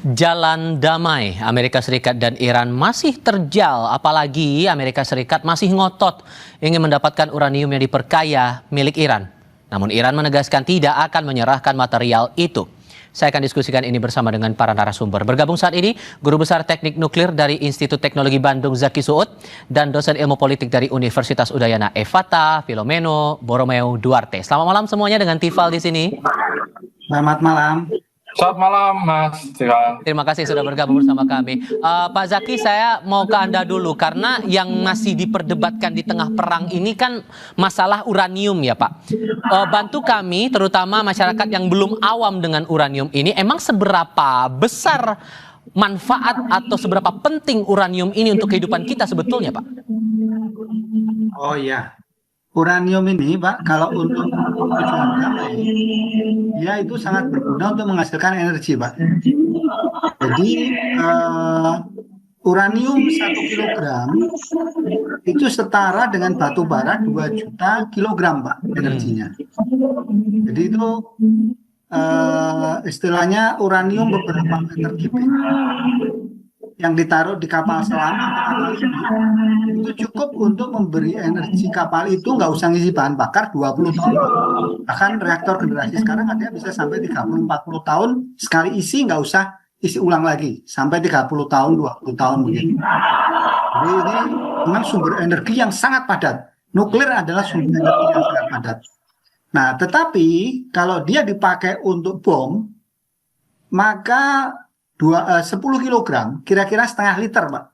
Jalan damai Amerika Serikat dan Iran masih terjal, apalagi Amerika Serikat masih ngotot ingin mendapatkan uranium yang diperkaya milik Iran. Namun Iran menegaskan tidak akan menyerahkan material itu. Saya akan diskusikan ini bersama dengan para narasumber. Bergabung saat ini Guru Besar Teknik Nuklir dari Institut Teknologi Bandung Zaki Suud dan dosen ilmu politik dari Universitas Udayana Evata Filomeno Borromeo Duarte. Selamat malam semuanya dengan Tifal di sini. Selamat malam. Selamat malam, Mas. Terima kasih sudah bergabung bersama kami. Pak Zaki, saya mau ke Anda dulu karena yang masih diperdebatkan di tengah perang ini kan masalah uranium ya Pak. Bantu kami, terutama masyarakat yang belum awam dengan uranium ini, emang seberapa besar manfaat atau seberapa penting uranium ini untuk kehidupan kita sebetulnya Pak? Oh iya. Uranium ini, Pak, kalau untuk tujuan damai, ya itu sangat berguna untuk menghasilkan energi, Pak. Jadi uranium 1 kilogram itu setara dengan batu bara 2 juta kilogram, Pak, energinya. Jadi itu istilahnya uranium beberapa meter kubik yang ditaruh di kapal selam itu cukup untuk memberi energi kapal itu, nggak usah ngisi bahan bakar 20 tahun. Bahkan reaktor generasi sekarang ada bisa sampai 30-40 tahun sekali isi, nggak usah isi ulang lagi sampai 30 tahun 20 tahun begitu. Jadi ini memang sumber energi yang sangat padat. Nuklir adalah sumber energi yang sangat padat. Nah, tetapi kalau dia dipakai untuk bom, maka 10 kilogram, kira-kira setengah liter, Pak.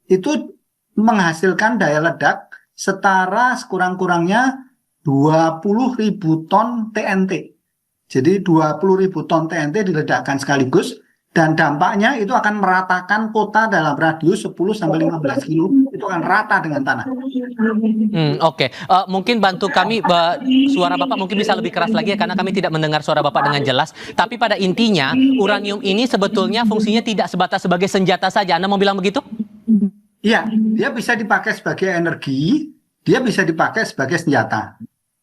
Itu menghasilkan daya ledak setara sekurang-kurangnya 20.000 ton TNT. Jadi 20.000 ton TNT diledakkan sekaligus dan dampaknya itu akan meratakan kota dalam radius 10-15 kilo. Itu akan rata dengan tanah. Oke. Mungkin bantu kami, suara Bapak mungkin bisa lebih keras lagi ya, karena kami tidak mendengar suara Bapak dengan jelas. Tapi pada intinya, uranium ini sebetulnya fungsinya tidak sebatas sebagai senjata saja. Anda mau bilang begitu? Iya, dia bisa dipakai sebagai energi, dia bisa dipakai sebagai senjata.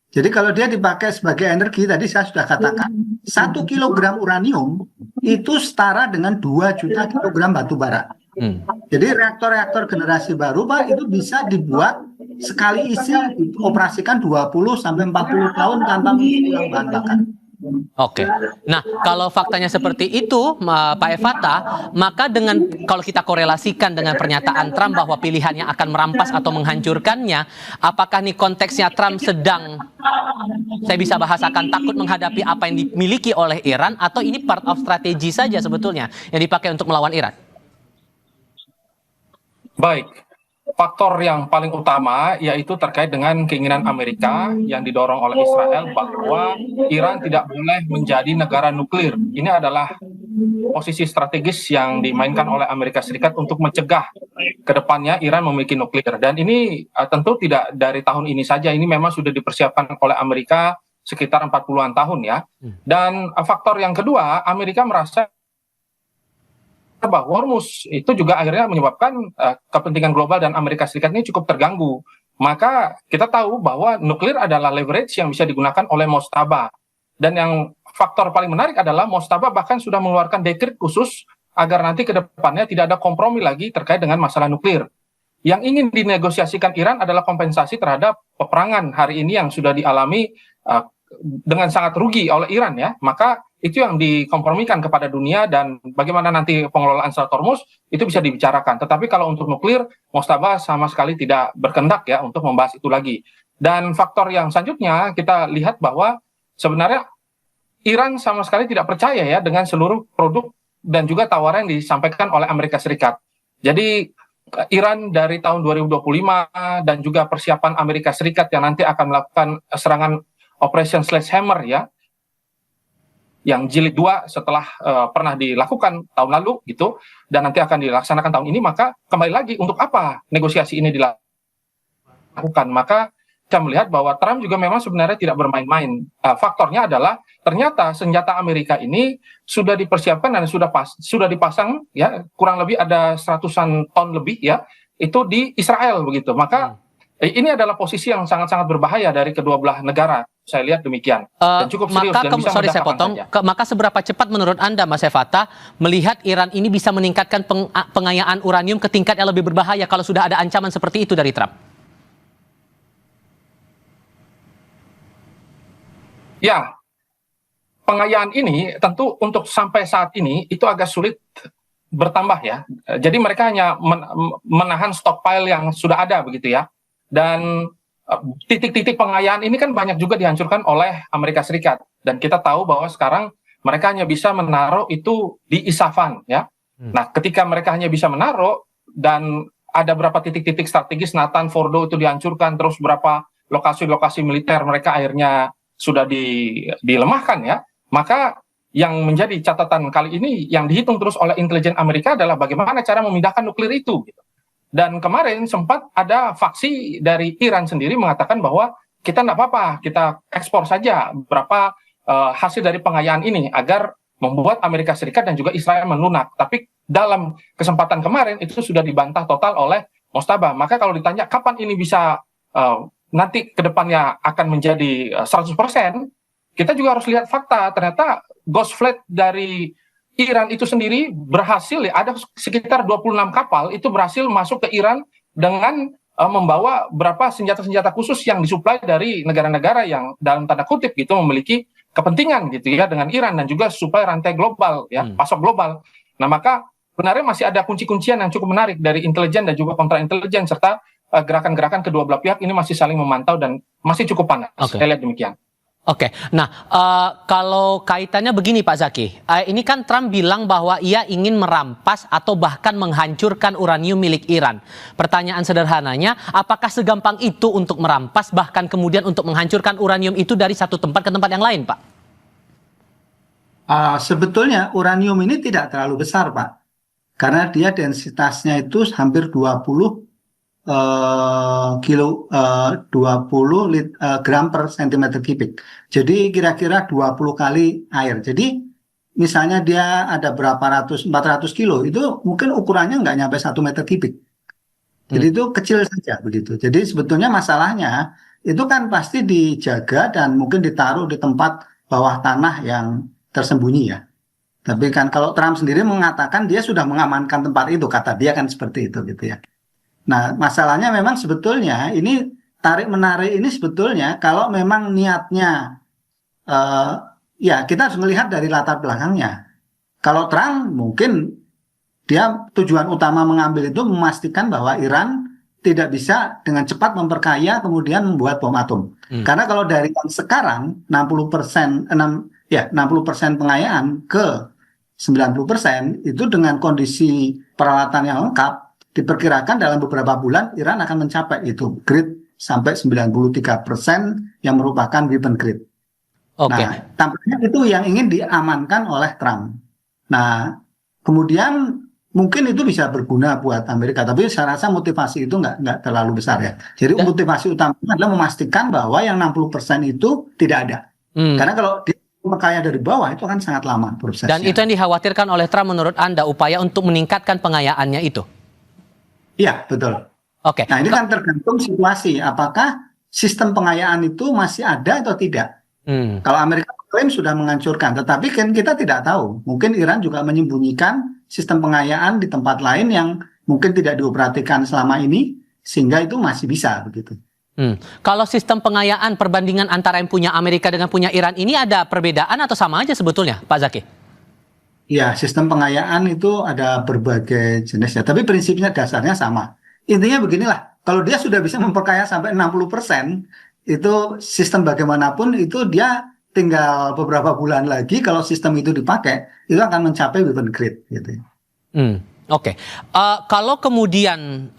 Jadi kalau dia dipakai sebagai energi, tadi saya sudah katakan, 1 kilogram uranium itu setara dengan 2 juta kilogram batu bara. Jadi reaktor-reaktor generasi baru, Pak, itu bisa dibuat sekali isi, dioperasikan 20-40 tahun tanpa mengulang bahan bakar. Oke. Nah, kalau faktanya seperti itu, Pak Evata, maka kalau kita korelasikan dengan pernyataan Trump bahwa pilihannya akan merampas atau menghancurkannya, apakah nih konteksnya Trump sedang, saya bisa bahasakan, takut menghadapi apa yang dimiliki oleh Iran, atau ini part of strategi saja sebetulnya yang dipakai untuk melawan Iran? Baik, faktor yang paling utama yaitu terkait dengan keinginan Amerika yang didorong oleh Israel bahwa Iran tidak boleh menjadi negara nuklir. Ini adalah posisi strategis yang dimainkan oleh Amerika Serikat untuk mencegah ke depannya Iran memiliki nuklir. Dan ini tentu tidak dari tahun ini saja, ini memang sudah dipersiapkan oleh Amerika sekitar 40-an tahun ya. Dan faktor yang kedua, Amerika merasa bahwa Hormuz itu juga akhirnya menyebabkan kepentingan global dan Amerika Serikat ini cukup terganggu. Maka kita tahu bahwa nuklir adalah leverage yang bisa digunakan oleh Mojtaba. Dan yang faktor paling menarik adalah Mojtaba bahkan sudah mengeluarkan dekret khusus agar nanti ke depannya tidak ada kompromi lagi terkait dengan masalah nuklir. Yang ingin dinegosiasikan Iran adalah kompensasi terhadap peperangan hari ini yang sudah dialami dengan sangat rugi oleh Iran ya. Maka itu yang dikompromikan kepada dunia, dan bagaimana nanti pengelolaan Selat Hormuz itu bisa dibicarakan. Tetapi kalau untuk nuklir, Mojtaba sama sekali tidak berkendak ya untuk membahas itu lagi. Dan faktor yang selanjutnya kita lihat bahwa sebenarnya Iran sama sekali tidak percaya ya dengan seluruh produk dan juga tawaran yang disampaikan oleh Amerika Serikat. Jadi Iran dari tahun 2025 dan juga persiapan Amerika Serikat yang nanti akan melakukan serangan Operation Sledgehammer ya, yang jilid 2 setelah pernah dilakukan tahun lalu gitu, dan nanti akan dilaksanakan tahun ini, maka kembali lagi untuk apa negosiasi ini dilakukan? Maka kita melihat bahwa Trump juga memang sebenarnya tidak bermain-main. Faktornya adalah ternyata senjata Amerika ini sudah dipersiapkan dan sudah dipasang ya, kurang lebih ada 100-an ton lebih ya, itu di Israel begitu. Maka ini adalah posisi yang sangat-sangat berbahaya dari kedua belah negara. saya lihat demikian. Dan cukup serius dan bisa sorry mudah saya kapan potong. saja. Maka seberapa cepat menurut Anda, Mas Evata, melihat Iran ini bisa meningkatkan pengayaan uranium ke tingkat yang lebih berbahaya kalau sudah ada ancaman seperti itu dari Trump? Ya, pengayaan ini tentu untuk sampai saat ini itu agak sulit bertambah ya. Jadi mereka hanya menahan stockpile yang sudah ada begitu ya. Dan titik-titik pengayaan ini kan banyak juga dihancurkan oleh Amerika Serikat. Dan kita tahu bahwa sekarang mereka hanya bisa menaruh itu di Isfahan ya. Nah, ketika mereka hanya bisa menaruh dan ada berapa titik-titik strategis, Natanz, Fordo itu dihancurkan, terus berapa lokasi-lokasi militer mereka akhirnya sudah dilemahkan ya. Maka yang menjadi catatan kali ini yang dihitung terus oleh intelijen Amerika adalah bagaimana cara memindahkan nuklir itu. Gitu. Dan kemarin sempat ada faksi dari Iran sendiri mengatakan bahwa kita tidak apa-apa, kita ekspor saja berapa hasil dari pengayaan ini agar membuat Amerika Serikat dan juga Israel melunak. Tapi dalam kesempatan kemarin itu sudah dibantah total oleh Mojtaba. Maka kalau ditanya kapan ini bisa nanti ke depannya akan menjadi 100%, kita juga harus lihat fakta. Ternyata Ghost Fleet dari Iran itu sendiri berhasil ya, ada sekitar 26 kapal itu berhasil masuk ke Iran dengan membawa berapa senjata-senjata khusus yang disuplai dari negara-negara yang dalam tanda kutip gitu memiliki kepentingan gitu ya dengan Iran dan juga suplai rantai global ya, pasok global. Nah, maka sebenarnya masih ada kunci-kuncian yang cukup menarik dari intelijen dan juga kontra intelijen serta gerakan-gerakan kedua belah pihak ini masih saling memantau dan masih cukup panas. Saya lihat demikian. Oke, nah kalau kaitannya begini Pak Zaki, ini kan Trump bilang bahwa ia ingin merampas atau bahkan menghancurkan uranium milik Iran. Pertanyaan sederhananya, apakah segampang itu untuk merampas bahkan kemudian untuk menghancurkan uranium itu dari satu tempat ke tempat yang lain, Pak? Sebetulnya uranium ini tidak terlalu besar, Pak. Karena dia densitasnya itu hampir 20 gram per centimeter kubik. Jadi kira-kira 20 kali air. Jadi misalnya dia ada berapa 400 kilo, itu mungkin ukurannya nggak nyampe 1 meter kubik. Jadi itu kecil saja begitu. Jadi sebetulnya masalahnya itu kan pasti dijaga dan mungkin ditaruh di tempat bawah tanah yang tersembunyi ya. Tapi kan kalau Trump sendiri mengatakan dia sudah mengamankan tempat itu, kata dia kan seperti itu gitu ya. Nah, masalahnya memang sebetulnya ini tarik-menarik ini sebetulnya kalau memang niatnya, ya kita harus melihat dari latar belakangnya. Kalau Trump mungkin dia tujuan utama mengambil itu memastikan bahwa Iran tidak bisa dengan cepat memperkaya kemudian membuat bom atom. Karena kalau dari yang sekarang 60% pengayaan ke 90% itu dengan kondisi peralatan yang lengkap, diperkirakan dalam beberapa bulan Iran akan mencapai itu grade sampai 93% yang merupakan weapon grade. Nah, tampaknya itu yang ingin diamankan oleh Trump. Nah, kemudian mungkin itu bisa berguna buat Amerika, tapi saya rasa motivasi itu nggak terlalu besar ya. Jadi motivasi utamanya adalah memastikan bahwa yang 60% itu tidak ada. Karena kalau kaya dari bawah itu akan sangat lama prosesnya. Dan itu yang dikhawatirkan oleh Trump menurut Anda, upaya untuk meningkatkan pengayaannya itu? Iya, betul. Nah, ini kan tergantung situasi. Apakah sistem pengayaan itu masih ada atau tidak? Kalau Amerika klaim sudah menghancurkan, tetapi kan kita tidak tahu. Mungkin Iran juga menyembunyikan sistem pengayaan di tempat lain yang mungkin tidak dioperasikan selama ini, sehingga itu masih bisa begitu. Kalau sistem pengayaan perbandingan antara yang punya Amerika dengan punya Iran ini ada perbedaan atau sama aja sebetulnya, Pak Zaki? Ya, sistem pengayaan itu ada berbagai jenis ya, tapi prinsipnya dasarnya sama. Intinya beginilah, kalau dia sudah bisa memperkaya sampai 60%, itu sistem bagaimanapun itu dia tinggal beberapa bulan lagi kalau sistem itu dipakai, itu akan mencapai weapon grade gitu. Kalau kemudian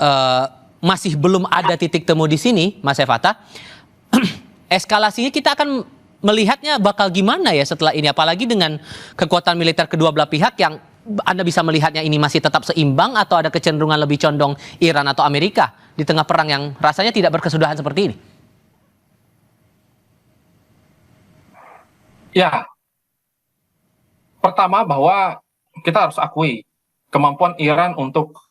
masih belum ada titik temu di sini, Mas Evata, eskalasinya kita akan melihatnya bakal gimana ya setelah ini, apalagi dengan kekuatan militer kedua belah pihak yang Anda bisa melihatnya ini masih tetap seimbang atau ada kecenderungan lebih condong Iran atau Amerika di tengah perang yang rasanya tidak berkesudahan seperti ini? Ya, pertama bahwa kita harus akui kemampuan Iran untuk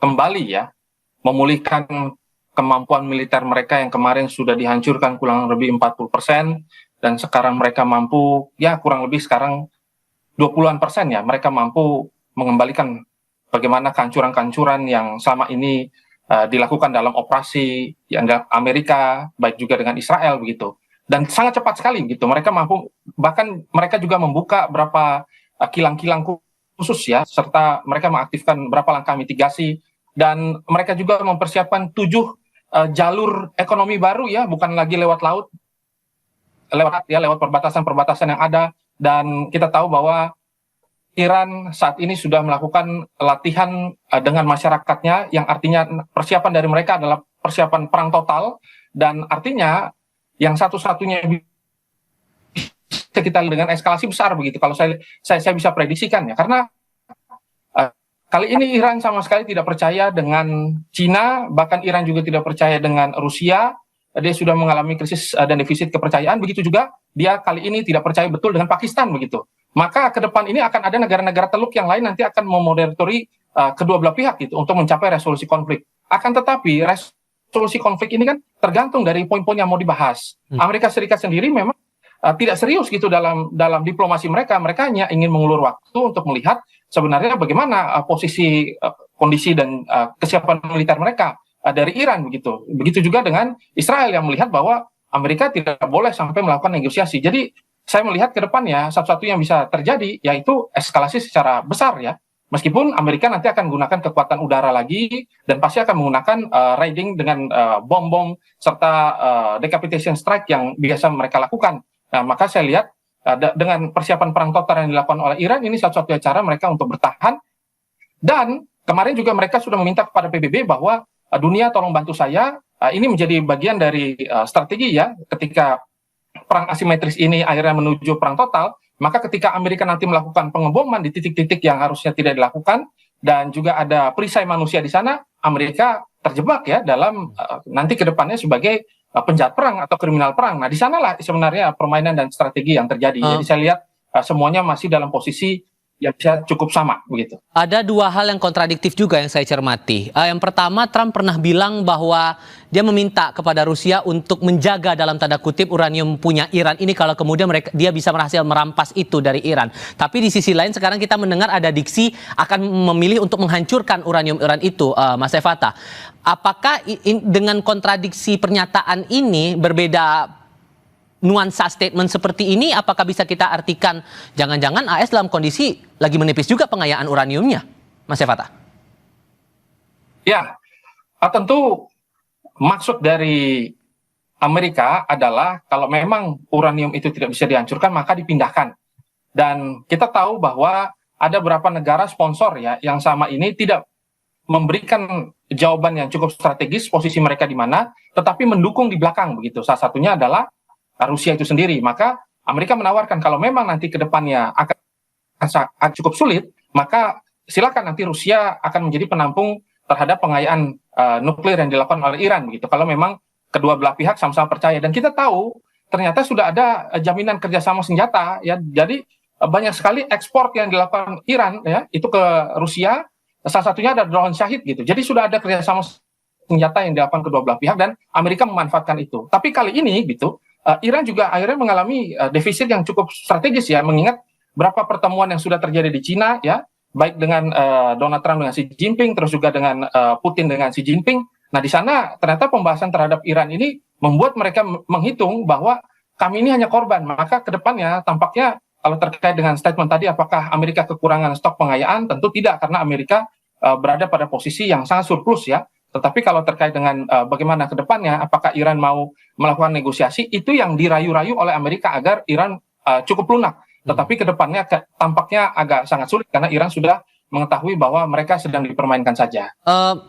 kembali ya memulihkan kemampuan militer mereka yang kemarin sudah dihancurkan kurang lebih 40%, dan sekarang mereka mampu, ya kurang lebih sekarang 20-an% ya, mereka mampu mengembalikan bagaimana kehancuran-kehancuran yang selama ini dilakukan dalam operasi yang Amerika, baik juga dengan Israel begitu. Dan sangat cepat sekali gitu, mereka mampu, bahkan mereka juga membuka beberapa kilang-kilang khusus ya, serta mereka mengaktifkan beberapa langkah mitigasi, dan mereka juga mempersiapkan 7 jalur ekonomi baru ya, bukan lagi lewat laut, lewat perbatasan-perbatasan yang ada. Dan kita tahu bahwa Iran saat ini sudah melakukan latihan dengan masyarakatnya, yang artinya persiapan dari mereka adalah persiapan perang total, dan artinya yang satu-satunya bisa kita lihat dengan eskalasi besar begitu, kalau saya bisa prediksikan ya, karena kali ini Iran sama sekali tidak percaya dengan Cina, bahkan Iran juga tidak percaya dengan Rusia. Dia sudah mengalami krisis dan defisit kepercayaan, begitu juga dia kali ini tidak percaya betul dengan Pakistan begitu. Maka ke depan ini akan ada negara-negara teluk yang lain nanti akan memoderatori kedua belah pihak gitu untuk mencapai resolusi konflik. Akan tetapi resolusi konflik ini kan tergantung dari poin-poin yang mau dibahas. Amerika Serikat sendiri memang tidak serius gitu dalam diplomasi mereka. Mereka hanya ingin mengulur waktu untuk melihat sebenarnya bagaimana posisi, kondisi dan kesiapan militer mereka dari Iran begitu. Begitu juga dengan Israel yang melihat bahwa Amerika tidak boleh sampai melakukan negosiasi. Jadi saya melihat ke depannya satu-satu yang bisa terjadi yaitu eskalasi secara besar ya. Meskipun Amerika nanti akan menggunakan kekuatan udara lagi dan pasti akan menggunakan raiding dengan bom-bom serta decapitation strike yang biasa mereka lakukan. Nah, maka saya lihat dengan persiapan perang total yang dilakukan oleh Iran, ini satu-satunya cara mereka untuk bertahan. Dan kemarin juga mereka sudah meminta kepada PBB bahwa dunia tolong bantu saya. Ini menjadi bagian dari strategi ya, ketika perang asimetris ini akhirnya menuju perang total, maka ketika Amerika nanti melakukan pengeboman di titik-titik yang harusnya tidak dilakukan, dan juga ada perisai manusia di sana, Amerika terjebak ya dalam nanti ke depannya sebagai penjahat perang atau kriminal perang. Nah, di sanalah sebenarnya permainan dan strategi yang terjadi. Jadi saya lihat semuanya masih dalam posisi yang bisa cukup sama begitu. Ada dua hal yang kontradiktif juga yang saya cermati. Yang pertama, Trump pernah bilang bahwa dia meminta kepada Rusia untuk menjaga dalam tanda kutip uranium punya Iran ini kalau kemudian dia bisa berhasil merampas itu dari Iran. Tapi di sisi lain sekarang kita mendengar ada diksi akan memilih untuk menghancurkan uranium Iran itu, Mas Evata. Apakah dengan kontradiksi pernyataan ini berbeda nuansa statement seperti ini, apakah bisa kita artikan jangan-jangan AS dalam kondisi lagi menipis juga pengayaan uraniumnya, Mas Evata? Ya, tentu maksud dari Amerika adalah kalau memang uranium itu tidak bisa dihancurkan, maka dipindahkan. Dan kita tahu bahwa ada beberapa negara sponsor ya yang sama ini tidak memberikan jawaban yang cukup strategis posisi mereka di mana, tetapi mendukung di belakang begitu. Salah satunya adalah Rusia itu sendiri. Maka Amerika menawarkan kalau memang nanti ke depannya akan cukup sulit, maka silakan nanti Rusia akan menjadi penampung terhadap pengayaan nuklir yang dilakukan oleh Iran begitu. Kalau memang kedua belah pihak sama-sama percaya, dan kita tahu ternyata sudah ada jaminan kerjasama senjata ya. Jadi banyak sekali ekspor yang dilakukan Iran ya itu ke Rusia. Salah satunya ada drone Shahid gitu. Jadi sudah ada kerjasama senjata yang dilakukan kedua belah pihak dan Amerika memanfaatkan itu. Tapi kali ini gitu Iran juga akhirnya mengalami defisit yang cukup strategis ya, mengingat berapa pertemuan yang sudah terjadi di Cina ya, baik dengan Donald Trump dengan Xi Jinping, terus juga dengan Putin dengan Xi Jinping. Nah, di sana ternyata pembahasan terhadap Iran ini membuat mereka menghitung bahwa kami ini hanya korban. Maka ke depannya tampaknya kalau terkait dengan statement tadi, apakah Amerika kekurangan stok pengayaan? Tentu tidak, karena Amerika berada pada posisi yang sangat surplus ya. Tetapi kalau terkait dengan bagaimana ke depannya, apakah Iran mau melakukan negosiasi, itu yang dirayu-rayu oleh Amerika agar Iran cukup lunak. Tetapi ke depannya tampaknya agak sangat sulit karena Iran sudah mengetahui bahwa mereka sedang dipermainkan saja.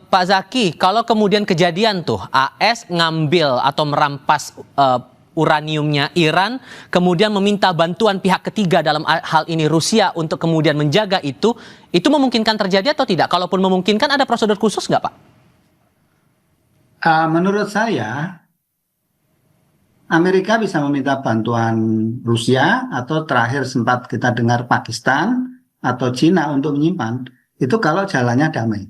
Pak Zaki, kalau kemudian kejadian tuh AS ngambil atau merampas uraniumnya Iran, kemudian meminta bantuan pihak ketiga dalam hal ini Rusia untuk kemudian menjaga itu memungkinkan terjadi atau tidak? Kalaupun memungkinkan, ada prosedur khusus nggak, Pak? Menurut saya, Amerika bisa meminta bantuan Rusia atau terakhir sempat kita dengar Pakistan atau Cina untuk menyimpan, itu kalau jalannya damai.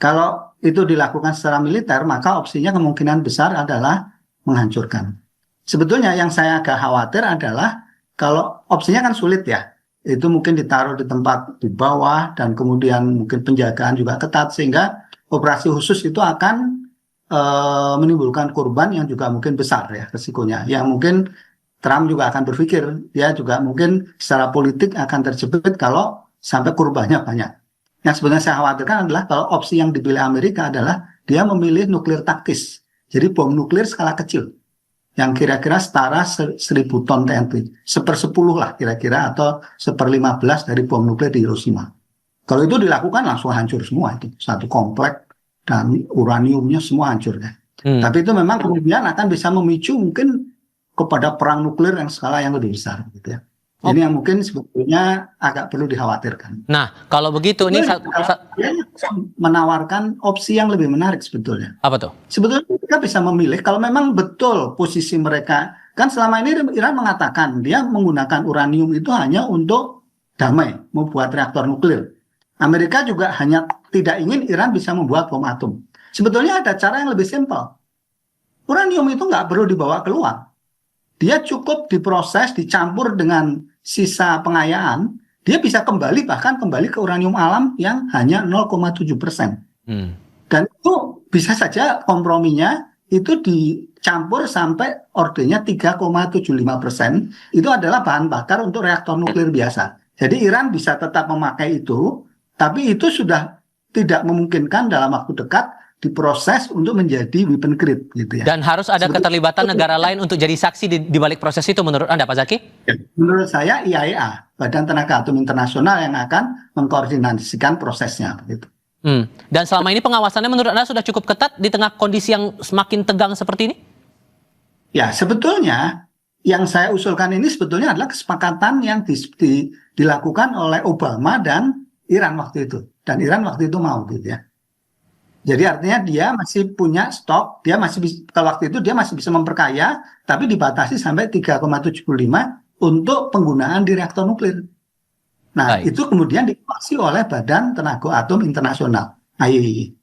Kalau itu dilakukan secara militer, maka opsinya kemungkinan besar adalah menghancurkan. Sebetulnya yang saya agak khawatir adalah kalau opsinya kan sulit ya, itu mungkin ditaruh di tempat di bawah dan kemudian mungkin penjagaan juga ketat sehingga operasi khusus itu akan menimbulkan korban yang juga mungkin besar ya resikonya. Yang mungkin Trump juga akan berpikir, dia juga mungkin secara politik akan terjepit kalau sampai korbannya banyak. Yang sebenarnya saya khawatirkan adalah kalau opsi yang dipilih Amerika adalah dia memilih nuklir taktis. Jadi bom nuklir skala kecil yang kira-kira setara 1.000 ton TNT, 1/10 lah kira-kira atau 1/15 dari bom nuklir di Hiroshima. Kalau itu dilakukan langsung hancur semua itu, satu komplek dan uraniumnya semua hancur ya. Tapi itu memang kemudian akan bisa memicu mungkin kepada perang nuklir yang skala yang lebih besar gitu ya. Ini yang mungkin sebetulnya agak perlu dikhawatirkan. Nah, kalau begitu ini menawarkan opsi yang lebih menarik sebetulnya. apa tuh? Sebetulnya mereka bisa memilih kalau memang betul posisi mereka, kan selama ini Iran mengatakan dia menggunakan uranium itu hanya untuk damai, membuat reaktor nuklir. Amerika juga hanya tidak ingin Iran bisa membuat bom atom. Sebetulnya ada cara yang lebih simpel. Uranium itu nggak perlu dibawa keluar. Dia cukup diproses, dicampur dengan sisa pengayaan, dia bisa bahkan kembali ke uranium alam yang hanya 0,7%. Dan itu bisa saja komprominya itu dicampur sampai ordenya 3,75%. Itu adalah bahan bakar untuk reaktor nuklir biasa. Jadi Iran bisa tetap memakai itu, tapi itu sudah tidak memungkinkan dalam waktu dekat diproses untuk menjadi weapon grade gitu ya. Dan harus ada keterlibatan negara lain untuk jadi saksi di balik proses itu menurut Anda, Pak Zaki? Menurut saya IAEA, Badan Tenaga Atom Internasional yang akan mengkoordinasikan prosesnya begitu. Dan selama ini pengawasannya menurut Anda sudah cukup ketat di tengah kondisi yang semakin tegang seperti ini? Ya, sebetulnya yang saya usulkan ini sebetulnya adalah kesepakatan yang dilakukan oleh Obama dan Iran waktu itu. Dan Iran waktu itu mau gitu ya. Jadi artinya dia masih punya stok, dia masih kalau waktu itu dia masih bisa memperkaya, tapi dibatasi sampai 3,75 untuk penggunaan di reaktor nuklir. Nah, itu kemudian dikuasai oleh Badan Tenaga Atom Internasional, IAEA.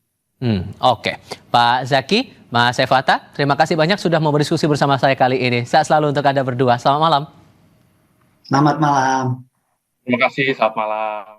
Oke. Pak Zaki, Mas Evata, terima kasih banyak sudah mau berdiskusi bersama saya kali ini. Sehat selalu untuk Anda berdua. Selamat malam. Selamat malam. Terima kasih, selamat malam.